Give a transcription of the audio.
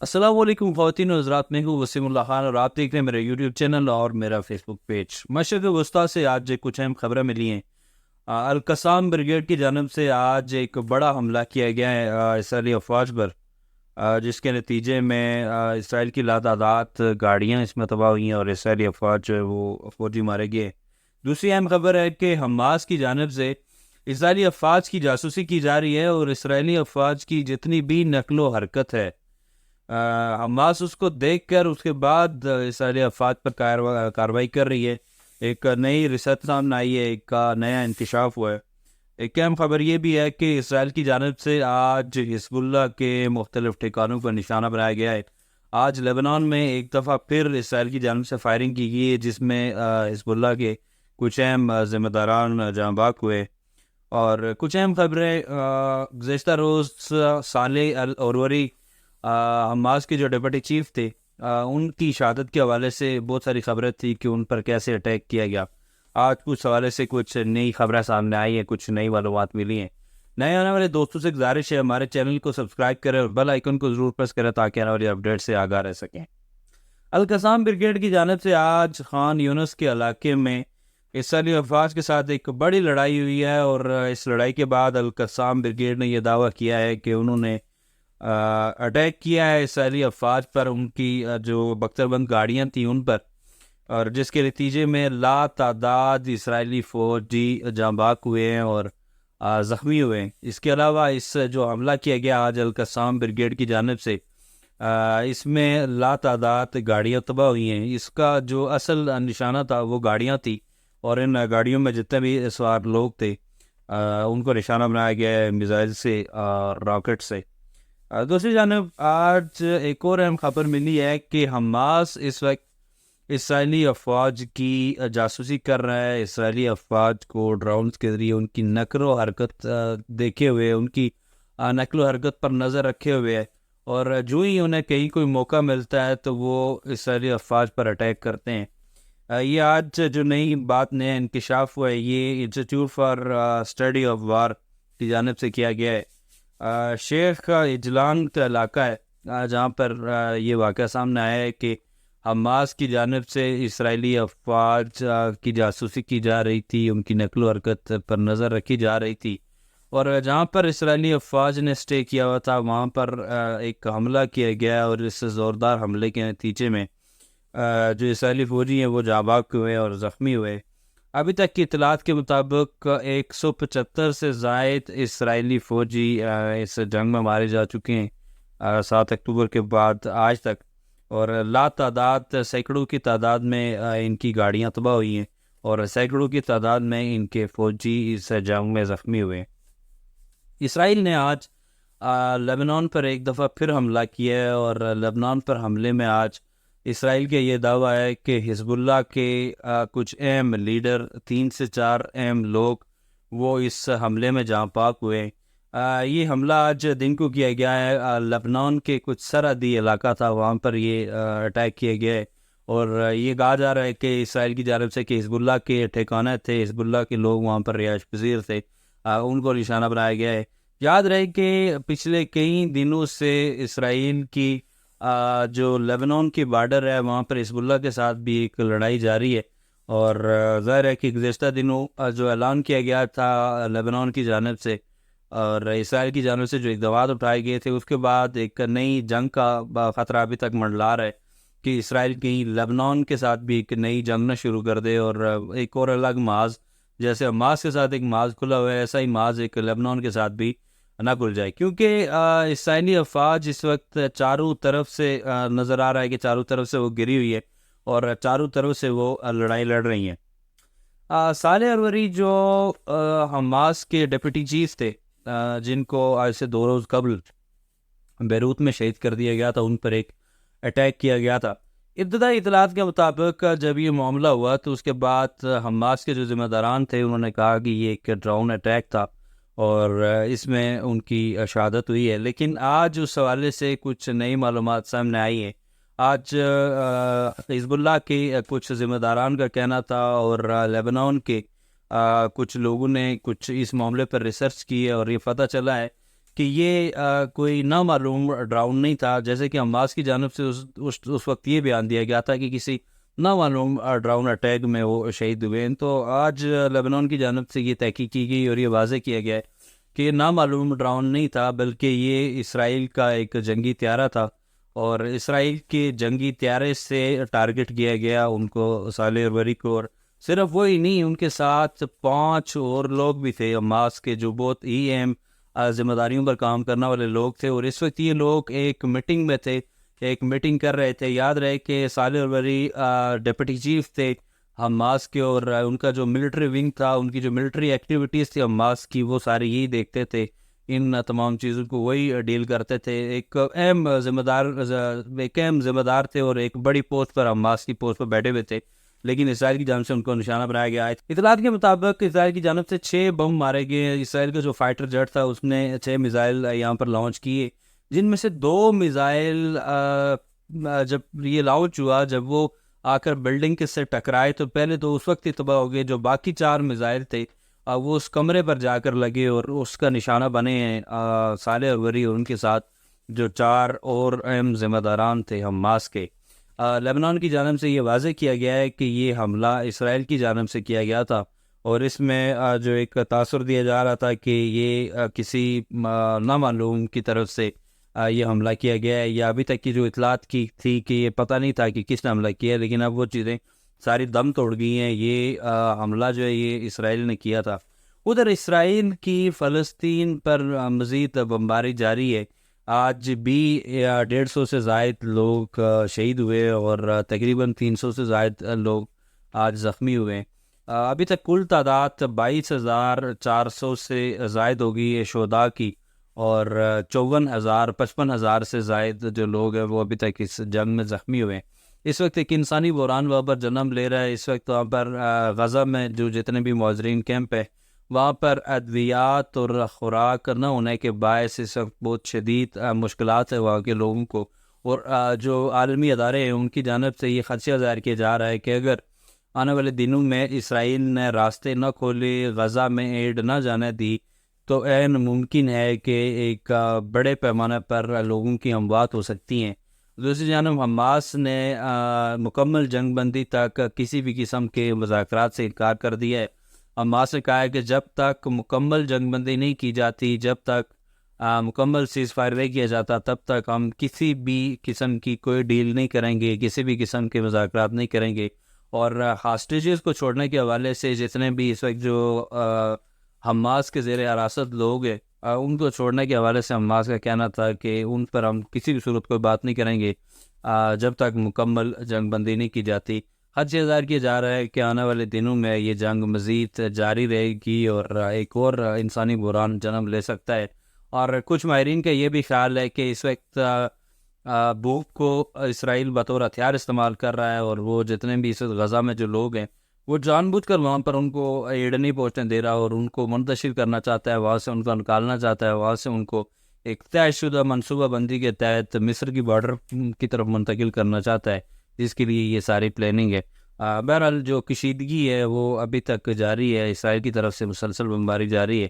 السلام علیکم خواتین و حضرات، میں ہوں وسیم اللہ خان اور آپ دیکھ رہے ہیں میرا یوٹیوب چینل اور میرا فیس بک پیج۔ مشرق وسطیٰ سے آج کچھ اہم خبریں ملی ہیں۔ القصام بریگیڈ کی جانب سے آج ایک بڑا حملہ کیا گیا ہے اسرائیلی افواج پر، جس کے نتیجے میں اسرائیل کی لاتعداد گاڑیاں اس میں تباہ ہوئی ہیں اور اسرائیلی افواج جو ہے وہ فوجی مارے گئے۔ دوسری اہم خبر ہے کہ حماس کی جانب سے اسرائیلی افواج کی جاسوسی کی جا رہی ہے اور اسرائیلی افواج کی جتنی بھی نقل و حرکت ہے، حماس اس کو دیکھ کر اس کے بعد اسرائیلی افواج پر کارروائی کر رہی ہے۔ ایک نئی ریسرچ سامنے آئی ہے، ایک کا نیا انکشاف ہوا ہے۔ ایک اہم خبر یہ بھی ہے کہ اسرائیل کی جانب سے آج حزب اللہ کے مختلف ٹھکانوں پر نشانہ بنایا گیا ہے۔ آج لیبنان میں ایک دفعہ پھر اسرائیل کی جانب سے فائرنگ کی گئی ہے، جس میں حزب اللہ کے کچھ اہم ذمہ داران جاں بحق ہوئے۔ اور کچھ اہم خبریں، گزشتہ روز صالح العروری، حماس کے جو ڈپٹی چیف تھے، ان کی شہادت کے حوالے سے بہت ساری خبریں تھی کہ ان پر کیسے اٹیک کیا گیا۔ آج کچھ حوالے سے کچھ نئی خبریں سامنے آئی ہیں، کچھ نئی معلومات ملی ہیں۔ نئے آنے والے دوستوں سے گزارش ہے ہمارے چینل کو سبسکرائب کریں اور بیل آئیکن کو ضرور پریس کریں تاکہ آنے والی اپڈیٹ سے آگاہ رہ سکیں۔ القصام بریگیڈ کی جانب سے آج خان یونس کے علاقے میں اسرائیلی افواج کے ساتھ ایک بڑی لڑائی ہوئی ہے، اور اس لڑائی کے بعد القصام بریگیڈ نے یہ دعویٰ کیا ہے کہ انہوں نے اٹیک کیا ہے اسرائیلی افواج پر، ان کی جو بختر بند گاڑیاں تھیں ان پر، اور جس کے نتیجے میں لا تعداد اسرائیلی فوجی جاں بحق ہوئے ہیں اور زخمی ہوئے ہیں۔ اس کے علاوہ اس جو حملہ کیا گیا آج القصام بریگیڈ کی جانب سے، اس میں لا تعداد گاڑیاں تباہ ہوئی ہیں۔ اس کا جو اصل نشانہ تھا وہ گاڑیاں تھیں، اور ان گاڑیوں میں جتنے بھی سوار لوگ تھے ان کو نشانہ بنایا گیا ہے میزائل سے اور راکٹ سے۔ دوسری جانب آج ایک اور اہم خبر ملی ہے کہ حماس اس وقت اسرائیلی افواج کی جاسوسی کر رہا ہے۔ اسرائیلی افواج کو ڈرونز کے ذریعے ان کی نقل و حرکت دیکھے ہوئے، ان کی نقل و حرکت پر نظر رکھے ہوئے ہے، اور جو ہی انہیں کہیں کوئی موقع ملتا ہے تو وہ اسرائیلی افواج پر اٹیک کرتے ہیں۔ یہ آج جو نئی بات نیا انکشاف ہوا ہے، یہ institute for study of war کی جانب سے کیا گیا ہے۔ شیخ اجلان کا علاقہ ہے جہاں پر یہ واقعہ سامنے آیا ہے کہ حماس کی جانب سے اسرائیلی افواج کی جاسوسی کی جا رہی تھی، ان کی نقل و حرکت پر نظر رکھی جا رہی تھی، اور جہاں پر اسرائیلی افواج نے اسٹے کیا ہوا تھا وہاں پر ایک حملہ کیا گیا، اور اس زوردار حملے کے نتیجے میں جو اسرائیلی فوجی ہیں وہ جاں بحق ہوئے اور زخمی ہوئے۔ ابھی تک کی اطلاعات کے مطابق 175 سے زائد اسرائیلی فوجی اس جنگ میں مارے جا چکے ہیں 7 اکتوبر کے بعد آج تک، اور لا تعداد سینکڑوں کی تعداد میں ان کی گاڑیاں تباہ ہوئی ہیں، اور سینکڑوں کی تعداد میں ان کے فوجی اس جنگ میں زخمی ہوئے ہیں۔ اسرائیل نے آج لبنان پر ایک دفعہ پھر حملہ کیا ہے، اور لبنان پر حملے میں آج اسرائیل کا یہ دعویٰ ہے کہ حزب اللہ کے کچھ اہم لیڈر، 3 سے 4 اہم لوگ، وہ اس حملے میں جاں بحق ہوئے۔ یہ حملہ آج دن کو کیا گیا ہے، لبنان کے کچھ سرحدی علاقہ تھا وہاں پر یہ اٹیک کیا گیا ہے، اور یہ کہا جا رہا ہے کہ اسرائیل کی جانب سے کہ حزب اللہ کے ٹھکانے تھے، حزب اللہ کے لوگ وہاں پر رہائش پذیر تھے، ان کو نشانہ بنایا گیا ہے۔ یاد رہے کہ پچھلے کئی دنوں سے اسرائیل کی جو لیبنان کی بارڈر ہے وہاں پر حزب اللہ کے ساتھ بھی ایک لڑائی جاری ہے، اور ظاہر ہے کہ گزشتہ دنوں جو اعلان کیا گیا تھا لیبنان کی جانب سے اور اسرائیل کی جانب سے جو اقدامات اٹھائے گئے تھے، اس کے بعد ایک نئی جنگ کا خطرہ ابھی تک منڈلا رہا ہے کہ اسرائیل کہیں لیبنان کے ساتھ بھی ایک نئی جنگ نہ شروع کر دے، اور ایک اور الگ محاذ، جیسے حماس کے ساتھ ایک محاذ کھلا ہوا ہے، ایسا ہی محاذ ایک لیبنان کے ساتھ بھی نہ کھل جائے، کیونکہ اسرائیلی افواج اس وقت چاروں طرف سے نظر آ رہا ہے کہ چاروں طرف سے وہ گری ہوئی ہے، اور چاروں طرف سے وہ لڑائی لڑ رہی ہیں۔ صالح العروری جو حماس کے ڈپٹی چیف تھے، جن کو آج سے 2 روز قبل بیروت میں شہید کر دیا گیا تھا، ان پر ایک اٹیک کیا گیا تھا۔ ابتدائی اطلاعات کے مطابق جب یہ معاملہ ہوا تو اس کے بعد حماس کے جو ذمہ داران تھے انہوں نے کہا کہ یہ ایک ڈرون اٹیک تھا، اور اس میں ان کی شہادت ہوئی ہے، لیکن آج اس حوالے سے کچھ نئی معلومات سامنے آئی ہیں۔ آج حزب اللہ کے کچھ ذمہ داران کا کہنا تھا، اور لیبنان کے کچھ لوگوں نے کچھ اس معاملے پر ریسرچ کی ہے، اور یہ پتہ چلا ہے کہ یہ کوئی نامعلوم ڈراؤن نہیں تھا، جیسے کہ حماس کی جانب سے اس وقت یہ بیان دیا گیا تھا کہ کسی نامعلوم ڈراؤن اٹیک میں وہ شہید ہوئے ہیں۔ تو آج لبنان کی جانب سے یہ تحقیق کی گئی اور یہ واضح کیا گیا ہے کہ یہ نامعلوم ڈراؤن نہیں تھا، بلکہ یہ اسرائیل کا ایک جنگی طیارہ تھا، اور اسرائیل کے جنگی طیارے سے ٹارگٹ کیا گیا ان کو، صالح الوری کو۔ اور صرف وہی نہیں، ان کے ساتھ 5 اور لوگ بھی تھے حماس کے جو بہت ہی اہم ذمہ داریوں پر کام کرنے والے لوگ تھے، اور اس وقت یہ لوگ ایک میٹنگ میں تھے، ایک میٹنگ کر رہے تھے۔ یاد رہے کہ صالح الوری ڈپٹی چیف تھے حماس کے، اور ان کا جو ملٹری ونگ تھا، ان کی جو ملٹری ایکٹیویٹیز تھی حماس کی، وہ ساری یہی دیکھتے تھے، ان تمام چیزوں کو وہی ڈیل کرتے تھے۔ ایک اہم ذمہ دار تھے، اور ایک بڑی پوسٹ پر، حماس کی پوسٹ پر بیٹھے ہوئے تھے، لیکن اسرائیل کی جانب سے ان کو نشانہ بنایا گیا ہے۔ اطلاعات کے مطابق اسرائیل کی جانب سے 6 بم مارے گئے۔ اسرائیل کا جو فائٹر جیٹ تھا اس نے 6 میزائل یہاں پر لانچ کیے، جن میں سے 2 میزائل جب یہ لانچ ہوا، جب وہ آ کر بلڈنگ کے سے ٹکرائے تو پہلے تو اس وقت ہی تباہ ہو گئے۔ جو باقی 4 میزائل تھے وہ اس کمرے پر جا کر لگے، اور اس کا نشانہ بنے ہیں صالح الوری اور ان کے ساتھ جو 4 اور اہم ذمہ داران تھے حماس کے۔ لبنان کی جانب سے یہ واضح کیا گیا ہے کہ یہ حملہ اسرائیل کی جانب سے کیا گیا تھا، اور اس میں جو ایک تاثر دیا جا رہا تھا کہ یہ کسی نامعلوم کی طرف سے یہ حملہ کیا گیا ہے، یا ابھی تک کی جو اطلاعات کی تھی کہ یہ پتہ نہیں تھا کہ کس نے حملہ کیا ہے، لیکن اب وہ چیزیں ساری دم توڑ گئی ہیں۔ یہ حملہ جو ہے یہ اسرائیل نے کیا تھا۔ ادھر اسرائیل کی فلسطین پر مزید بمباری جاری ہے۔ آج بھی 150 سے زائد لوگ شہید ہوئے، اور تقریباً 300 سے زائد لوگ آج زخمی ہوئے ہیں۔ ابھی تک کل تعداد 22,400 سے زائد ہو گئی ہے شہداء کی، اور 55,000 سے زائد جو لوگ ہیں وہ ابھی تک اس جنگ میں زخمی ہوئے ہیں۔ اس وقت ایک انسانی بحران وہاں پر جنم لے رہا ہے۔ اس وقت وہاں پر غزہ میں جو جتنے بھی مہاجرین کیمپ ہیں، وہاں پر ادویات اور خوراک نہ ہونے کے باعث اس وقت بہت شدید مشکلات ہیں وہاں کے لوگوں کو، اور جو عالمی ادارے ہیں ان کی جانب سے یہ خدشہ ظاہر کیا جا رہا ہے کہ اگر آنے والے دنوں میں اسرائیل نے راستے نہ کھولے، غزہ میں ایڈ نہ جانے دی، تو عین ممکن ہے کہ ایک بڑے پیمانے پر لوگوں کی اموات ہو سکتی ہیں۔ دوسری جانب حماس نے مکمل جنگ بندی تک کسی بھی قسم کے مذاکرات سے انکار کر دیا ہے۔ حماس نے کہا ہے کہ جب تک مکمل جنگ بندی نہیں کی جاتی، جب تک مکمل سیز فائر نہیں کیا جاتا، تب تک ہم کسی بھی قسم کی کوئی ڈیل نہیں کریں گے، کسی بھی قسم کے مذاکرات نہیں کریں گے۔ اور ہاسٹیجز کو چھوڑنے کے حوالے سے جتنے بھی اس وقت جو حماس کے زیر حراست لوگ ہیں، ان کو چھوڑنے کے حوالے سے حماس کا کہنا تھا کہ ان پر ہم کسی بھی صورت کوئی بات نہیں کریں گے جب تک مکمل جنگ بندی نہیں کی جاتی۔ خدشہ ظاہر کیا جا رہا ہے کہ آنے والے دنوں میں یہ جنگ مزید جاری رہے گی، اور ایک اور انسانی بحران جنم لے سکتا ہے۔ اور کچھ ماہرین کا یہ بھی خیال ہے کہ اس وقت بھوک کو اسرائیل بطور ہتھیار استعمال کر رہا ہے، اور وہ جتنے بھی اس وقت غزہ میں جو لوگ ہیں وہ جان بوجھ کر وہاں پر ان کو ایڈ نہیں پہنچنے دے رہا، اور ان کو منتشر کرنا چاہتا ہے، وہاں سے ان کو نکالنا چاہتا ہے، وہاں سے ان کو ایک طے شدہ منصوبہ بندی کے تحت مصر کی بارڈر کی طرف منتقل کرنا چاہتا ہے، جس کے لیے یہ ساری پلاننگ ہے۔ بہرحال جو کشیدگی ہے وہ ابھی تک جاری ہے، اسرائیل کی طرف سے مسلسل بمباری جاری ہے۔